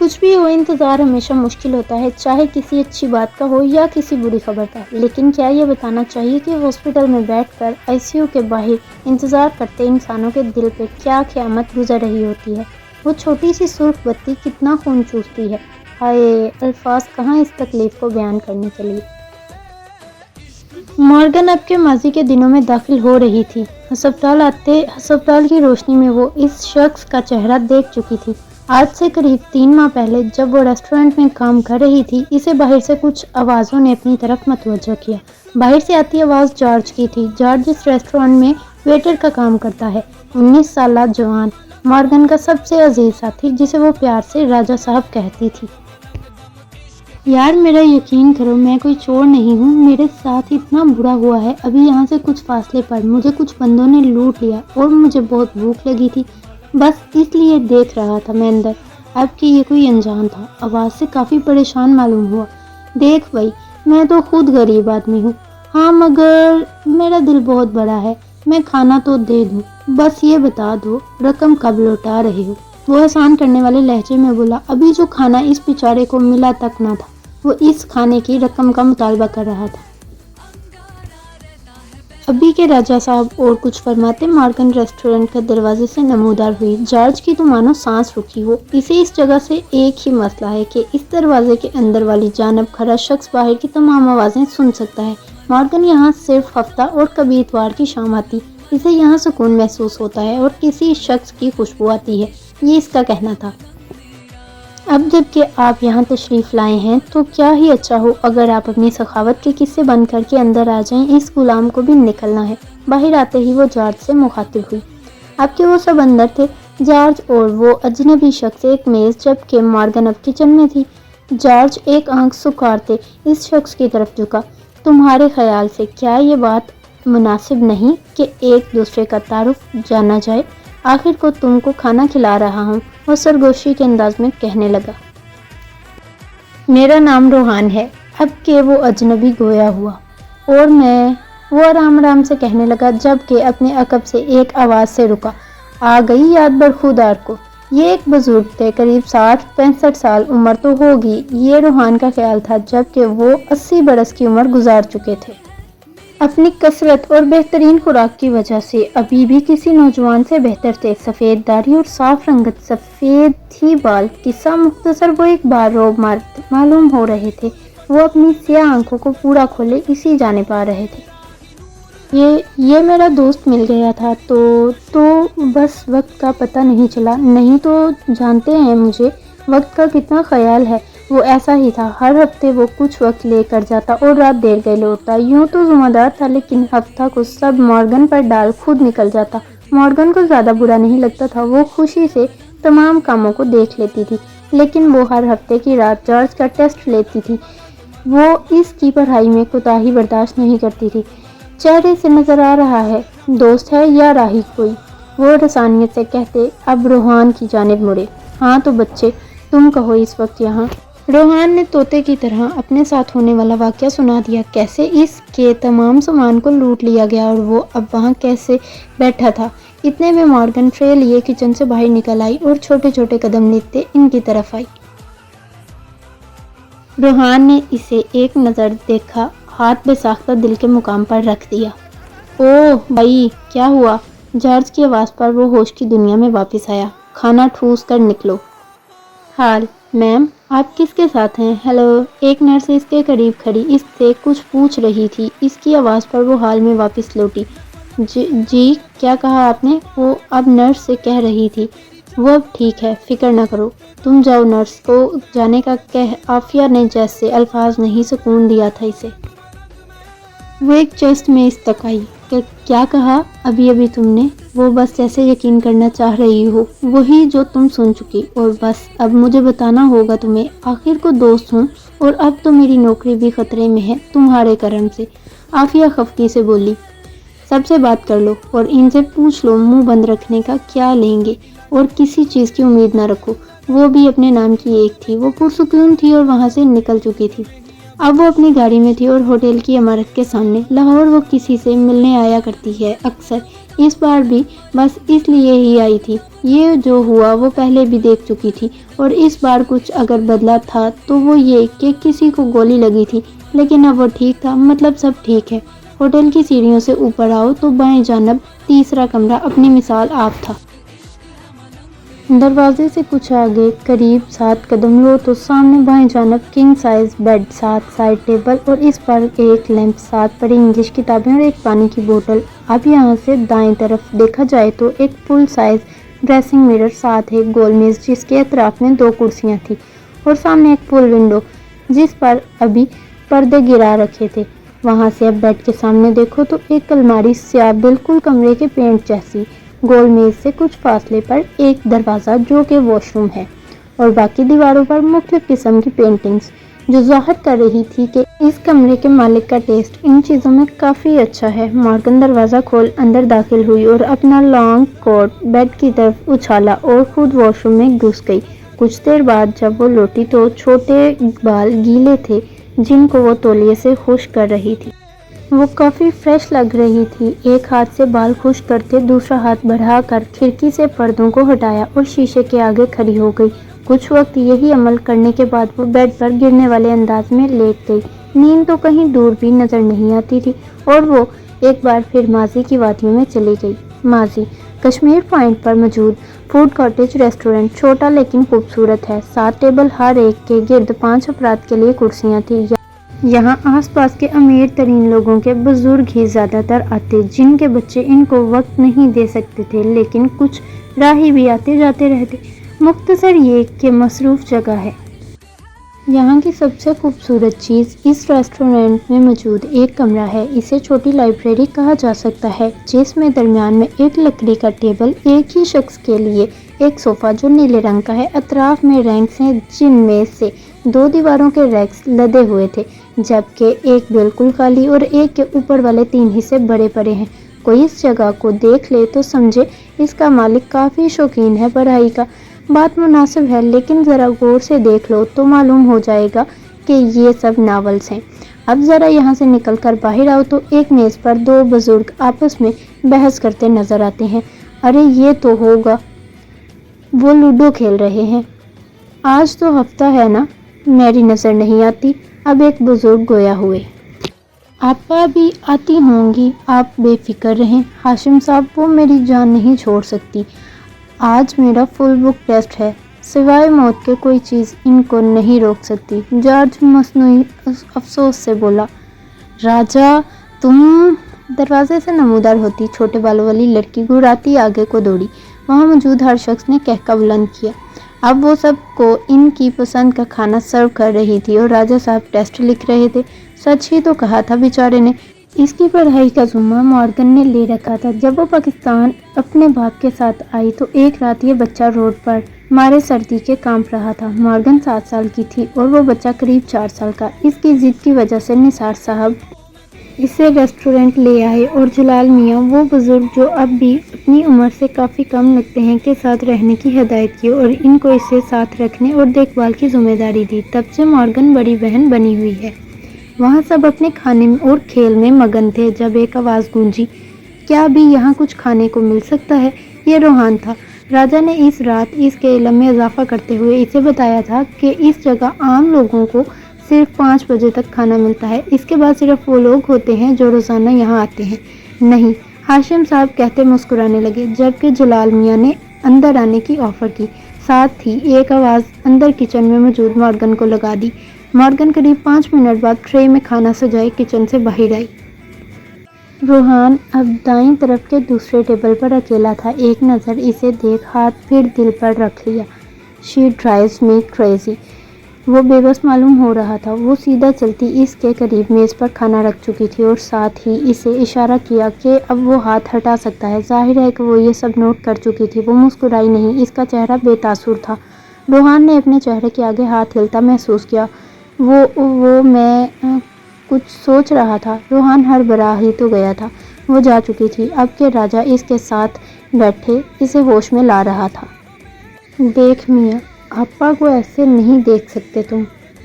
کچھ بھی ہو، انتظار ہمیشہ مشکل ہوتا ہے، چاہے کسی اچھی بات کا ہو یا کسی بری خبر کا۔ لیکن کیا یہ بتانا چاہیے کہ ہاسپٹل میں بیٹھ کر ICU کے باہر انتظار کرتے انسانوں کے دل پہ کیا قیامت گزر رہی ہوتی ہے؟ وہ چھوٹی سی سرخ بتی کتنا خون چوستی ہے۔ ہائے، الفاظ کہاں اس تکلیف کو بیان کرنے کے لیے۔ مارگن اب کے ماضی کے دنوں میں داخل ہو رہی تھی۔ ہسپتال کی روشنی میں وہ اس شخص کا چہرہ دیکھ چکی تھی۔ آج سے قریب 3 ماہ پہلے جب وہ ریسٹورنٹ میں کام کر رہی تھی، اسے باہر سے کچھ آوازوں نے اپنی طرف متوجہ کیا۔ باہر سے آتی آواز جارج کی تھی۔ جارج اس ریسٹورنٹ میں ویٹر کا کام کرتا ہے، 19 سالہ جوان، مارگن کا سب سے عزیز ساتھی، جسے وہ پیار سے راجہ صاحب کہتی تھی۔ یار میرا یقین کرو، میں کوئی چور نہیں ہوں، میرے ساتھ اتنا برا ہوا ہے۔ ابھی یہاں سے کچھ فاصلے پر مجھے کچھ بندوں نے لوٹ لیا اور مجھے بہت بھوک لگی تھی، بس اس لیے دیکھ رہا تھا میں اندر۔ اب کہ یہ کوئی انجان تھا، آواز سے کافی پریشان معلوم ہوا۔ دیکھ بھائی، میں تو خود غریب آدمی ہوں، ہاں مگر میرا دل بہت بڑا ہے، میں کھانا تو دے دوں، بس یہ بتا دو رقم کب لوٹا رہے ہو۔ وہ احسان کرنے والے لہجے میں بولا۔ ابھی جو کھانا اس بیچارے کو ملا تک نہ تھا، وہ اس کھانے کی رقم کا مطالبہ کر رہا تھا۔ ابھی کے راجہ صاحب اور کچھ فرماتے مارگن ریسٹورنٹ کے دروازے سے نمودار ہوئی۔ جارج کی تو مانو سانس رکی ہو۔ اسے اس جگہ سے ایک ہی مسئلہ ہے کہ اس دروازے کے اندر والی جانب کھڑا شخص باہر کی تمام آوازیں سن سکتا ہے۔ مارگن یہاں صرف ہفتہ اور کبھی اتوار کی شام آتی، اسے یہاں سکون محسوس ہوتا ہے اور کسی شخص کی خوشبو آتی ہے، یہ اس کا کہنا تھا۔ اب جب کہ آپ یہاں تشریف لائے ہیں تو کیا ہی اچھا ہو اگر آپ اپنی سخاوت کے قصے بن کر کے اندر آ جائیں، اس غلام کو بھی نکلنا ہے۔ باہر آتے ہی وہ جارج سے مخاطب ہوئی۔ اب کہ وہ سب اندر تھے، جارج اور وہ اجنبی شخص ایک میز، جب کہ مارگن اب کچن میں تھی۔ جارج ایک آنکھ سکھارتے اس شخص کی طرف جھکا۔ تمہارے خیال سے کیا یہ بات مناسب نہیں کہ ایک دوسرے کا تعارف جانا جائے؟ آخر کو تم کو کھانا کھلا رہا ہوں، وہ سرگوشی کے انداز میں کہنے لگا۔ میرا نام روحان ہے۔ اب کہ وہ اجنبی گویا ہوا اور وہ آرام آرام سے کہنے لگا، جب کہ اپنے عقب سے ایک آواز سے رکا۔ آ گئی یاد برخودار کو۔ یہ ایک بزرگ تھے، قریب 60-65 سال عمر تو ہوگی، یہ روحان کا خیال تھا، جب کہ وہ 80 برس کی عمر گزار چکے تھے۔ اپنی کثرت اور بہترین خوراک کی وجہ سے ابھی بھی کسی نوجوان سے بہتر تھے۔ سفید داڑھی اور صاف رنگت، سفید ہی بال، قصہ مختصر وہ ایک بار روب مرد معلوم ہو رہے تھے۔ وہ اپنی سیاہ آنکھوں کو پورا کھولے اسی جانب آ رہے تھے۔ یہ میرا دوست مل گیا تھا تو بس وقت کا پتہ نہیں چلا، نہیں تو جانتے ہیں مجھے وقت کا کتنا خیال ہے۔ وہ ایسا ہی تھا، ہر ہفتے وہ کچھ وقت لے کر جاتا اور رات دیر گئے لوٹتا۔ یوں تو ذمہ دار تھا، لیکن ہفتہ کو سب مارگن پر ڈال خود نکل جاتا۔ مارگن کو زیادہ برا نہیں لگتا تھا، وہ خوشی سے تمام کاموں کو دیکھ لیتی تھی، لیکن وہ ہر ہفتے کی رات جارج کا ٹیسٹ لیتی تھی۔ وہ اس کی پڑھائی میں کوتاہی برداشت نہیں کرتی تھی۔ چہرے سے نظر آ رہا ہے دوست ہے یا راہی کوئی، وہ رسانیت سے کہتے۔ اب روحان کی جانب مڑے۔ ہاں تو بچے، تم کہو اس وقت یہاں۔ روحان نے طوطے کی طرح اپنے ساتھ ہونے والا واقعہ سنا دیا، کیسے اس کے تمام سامان کو لوٹ لیا گیا اور وہ اب وہاں کیسے بیٹھا تھا۔ اتنے میں مارگن ٹرے لیے کچن سے باہر نکل آئی اور چھوٹے چھوٹے قدم لیتے ان کی طرف آئی۔ روحان نے اسے ایک نظر دیکھا، ہاتھ بے ساختہ دل کے مقام پر رکھ دیا۔ اوہ بھائی، کیا ہوا؟ جارج کی آواز پر وہ ہوش کی دنیا میں واپس آیا۔ کھانا ٹھوس کر نکلو۔ حال میم، آپ کس کے ساتھ ہیں؟ ہیلو، ایک نرس اس کے قریب کھڑی اس سے کچھ پوچھ رہی تھی۔ اس کی آواز پر وہ حال میں واپس لوٹی۔ جی کیا کہا آپ نے؟ وہ اب نرس سے کہہ رہی تھی۔ وہ اب ٹھیک ہے، فکر نہ کرو، تم جاؤ۔ نرس کو جانے کا کہہ عافیہ نے جیسے الفاظ نہیں سکون دیا تھا اسے۔ وہ ایک چست میں استکائی۔ کیا کہا ابھی تم نے؟ وہ بس جیسے یقین کرنا چاہ رہی ہو وہی جو تم سن چکی، اور بس اب مجھے بتانا ہوگا تمہیں۔ آخر کو دوست ہوں اور اب تو میری نوکری بھی خطرے میں ہے تمہارے کرم سے۔ عافیہ خفگی سے بولی۔ سب سے بات کر لو اور ان سے پوچھ لو منہ بند رکھنے کا کیا لیں گے، اور کسی چیز کی امید نہ رکھو۔ وہ بھی اپنے نام کی ایک تھی، وہ پرسکون تھی اور وہاں سے نکل چکی تھی۔ اب وہ اپنی گاڑی میں تھی اور ہوٹل کی عمارت کے سامنے۔ لاہور وہ کسی سے ملنے آیا کرتی ہے اکثر، اس بار بھی بس اس لیے ہی آئی تھی۔ یہ جو ہوا وہ پہلے بھی دیکھ چکی تھی، اور اس بار کچھ اگر بدلا تھا تو وہ یہ کہ کسی کو گولی لگی تھی، لیکن اب وہ ٹھیک تھا، مطلب سب ٹھیک ہے۔ ہوٹل کی سیڑھیوں سے اوپر آؤ تو بائیں جانب تیسرا کمرہ اپنی مثال آپ تھا۔ دروازے سے کچھ آگے قریب 7 قدم لو تو سامنے بائیں جانب king size bed, 7 side table اور اس پر ایک لیمپ، 7 بڑی انگلش کتابیں اور ایک پانی کی بوتل۔ اب یہاں سے دائیں طرف دیکھا جائے تو ایک فل سائز ڈریسنگ میرر، ساتھ ایک گول میز جس کے اطراف میں 2 کرسیاں تھیں، اور سامنے ایک فل ونڈو جس پر ابھی پردے گرا رکھے تھے۔ وہاں سے اب بیڈ کے سامنے دیکھو تو ایک الماری، سیاہ بالکل کمرے کے پینٹ جیسی، گول میز سے کچھ فاصلے پر ایک دروازہ جو کہ واش روم ہے، اور باقی دیواروں پر مختلف قسم کی پینٹنگز جو ظاہر کر رہی تھی کہ اس کمرے کے مالک کا ٹیسٹ ان چیزوں میں کافی اچھا ہے۔ مارگن دروازہ کھول اندر داخل ہوئی اور اپنا لانگ کوٹ بیڈ کی طرف اچھالا اور خود واش روم میں گھس گئی۔ کچھ دیر بعد جب وہ لوٹی تو چھوٹے بال گیلے تھے جن کو وہ تولیے سے خشک کر رہی تھی۔ وہ کافی فریش لگ رہی تھی۔ ایک ہاتھ سے بال خشک کرتے دوسرا ہاتھ بڑھا کر کھڑکی سے پردوں کو ہٹایا اور شیشے کے آگے کھڑی ہو گئی۔ کچھ وقت یہی عمل کرنے کے بعد وہ بیڈ پر گرنے والے انداز میں لیٹ گئی۔ نیند تو کہیں دور بھی نظر نہیں آتی تھی، اور وہ ایک بار پھر ماضی کی وادیوں میں چلی گئی۔ ماضی کشمیر پوائنٹ پر موجود فوڈ کاٹیج ریسٹورنٹ چھوٹا لیکن خوبصورت ہے۔ 7 ٹیبل، ہر ایک کے گرد 5 افراد کے لیے کرسیاں تھیں۔ یہاں آس پاس کے امیر ترین لوگوں کے بزرگ ہی زیادہ تر آتے، جن کے بچے ان کو وقت نہیں دے سکتے تھے، لیکن کچھ راہی بھی آتے جاتے رہتے۔ مختصر یہ کہ مصروف جگہ ہے۔ یہاں کی سب سے خوبصورت چیز اس ریسٹورنٹ میں موجود ایک کمرہ ہے۔ اسے چھوٹی لائبریری کہا جا سکتا ہے، جس میں درمیان میں ایک لکڑی کا ٹیبل، ایک ہی شخص کے لیے ایک صوفہ جو نیلے رنگ کا ہے، اطراف میں ریکس ہیں جن میں سے 2 دیواروں کے ریکس لدے ہوئے تھے، جبکہ ایک بالکل خالی اور ایک کے اوپر والے 3 حصے بڑے پڑے ہیں۔ کوئی اس جگہ کو دیکھ لے تو سمجھے اس کا مالک کافی شوقین ہے پڑھائی کا۔ بات مناسب ہے، لیکن ذرا غور سے دیکھ لو تو معلوم ہو جائے گا کہ یہ سب ناولز ہیں۔ اب ذرا یہاں سے نکل کر باہر آؤ تو ایک میز پر 2 بزرگ آپس میں بحث کرتے نظر آتے ہیں۔ ارے یہ تو ہوگا وہ لوڈو کھیل رہے ہیں۔ آج تو ہفتہ ہے نا، میری نظر نہیں آتی۔ اب ایک بزرگ گویا ہوئے۔ آپا بھی آتی ہوں گی، آپ بے فکر رہیں ہاشم صاحب، وہ میری جان نہیں چھوڑ سکتی۔ آج میرا فل بک ٹیسٹ ہے، سوائے موت کے کوئی چیز ان کو نہیں روک سکتی۔ جارج مصنوعی افسوس سے بولا۔ راجا تم؟ دروازے سے نمودار ہوتی چھوٹے بالوں والی لڑکی گھراتی آگے کو دوڑی۔ وہاں موجود ہر شخص نے کہکہ بلند کیا۔ اب وہ سب کو ان کی پسند کا کھانا سرو کر رہی تھی، اور راجا صاحب ٹیسٹ لکھ رہے تھے۔ سچ ہی تو کہا تھا بیچارے نے، اس کی پڑھائی کا ذمہ مارگن نے لے رکھا تھا۔ جب وہ پاکستان اپنے باپ کے ساتھ آئی تو ایک رات یہ بچہ روڈ پر مارے سردی کے کانپ رہا تھا۔ مارگن 7 سال کی تھی اور وہ بچہ قریب 4 سال کا۔ اس کی ضد کی وجہ سے نثار صاحب اسے ریسٹورنٹ لے آئے، اور جلال میاں، وہ بزرگ جو اب بھی اپنی عمر سے کافی کم لگتے ہیں، کے ساتھ رہنے کی ہدایت کی اور ان کو اسے ساتھ رکھنے اور دیکھ بھال کی ذمہ داری دی۔ تب سے مارگن بڑی بہن بنی ہوئی ہے۔ وہاں سب اپنے کھانے اور کھیل میں مگن تھے جب ایک آواز گونجی، کیا ابھی یہاں کچھ کھانے کو مل سکتا ہے؟ یہ روحان تھا۔ راجا نے اس رات اس کے علم میں اضافہ کرتے ہوئے اسے بتایا تھا کہ اس جگہ عام لوگوں کو صرف 5 بجے تک کھانا ملتا ہے، اس کے بعد صرف وہ لوگ ہوتے ہیں جو روزانہ یہاں آتے ہیں۔ نہیں، ہاشم صاحب کہتے مسکرانے لگے، جبکہ جلال میاں نے اندر آنے کی آفر کی۔ ساتھ ہی ایک آواز اندر کچن میں موجود مارگن کو لگا دی۔ مارگن قریب 5 منٹ بعد ٹرے میں کھانا سجائے کچن سے باہر آئی۔ روحان اب دائیں طرف کے دوسرے ٹیبل پر اکیلا تھا۔ ایک نظر اسے دیکھ ہاتھ پھر دل پر رکھ لیا۔ شی ڈرائیوز می کریزی، وہ بے بس معلوم ہو رہا تھا۔ وہ سیدھا چلتی اس کے قریب میز پر کھانا رکھ چکی تھی اور ساتھ ہی اسے اشارہ کیا کہ اب وہ ہاتھ ہٹا سکتا ہے۔ ظاہر ہے کہ وہ یہ سب نوٹ کر چکی تھی۔ وہ مسکرائی نہیں، اس کا چہرہ بے تاثر تھا۔ روحان نے اپنے چہرے کے آگے ہاتھ ہلتا محسوس کیا۔ میں کچھ سوچ رہا تھا۔ روحان ہڑبڑا ہی تو گیا تھا۔ وہ جا چکی تھی، اب کہ راجا اس کے ساتھ بیٹھے اسے ہوش میں لا رہا تھا۔ دیکھ میاں، آپا کو ایسے نہیں دیکھ سکتے تم۔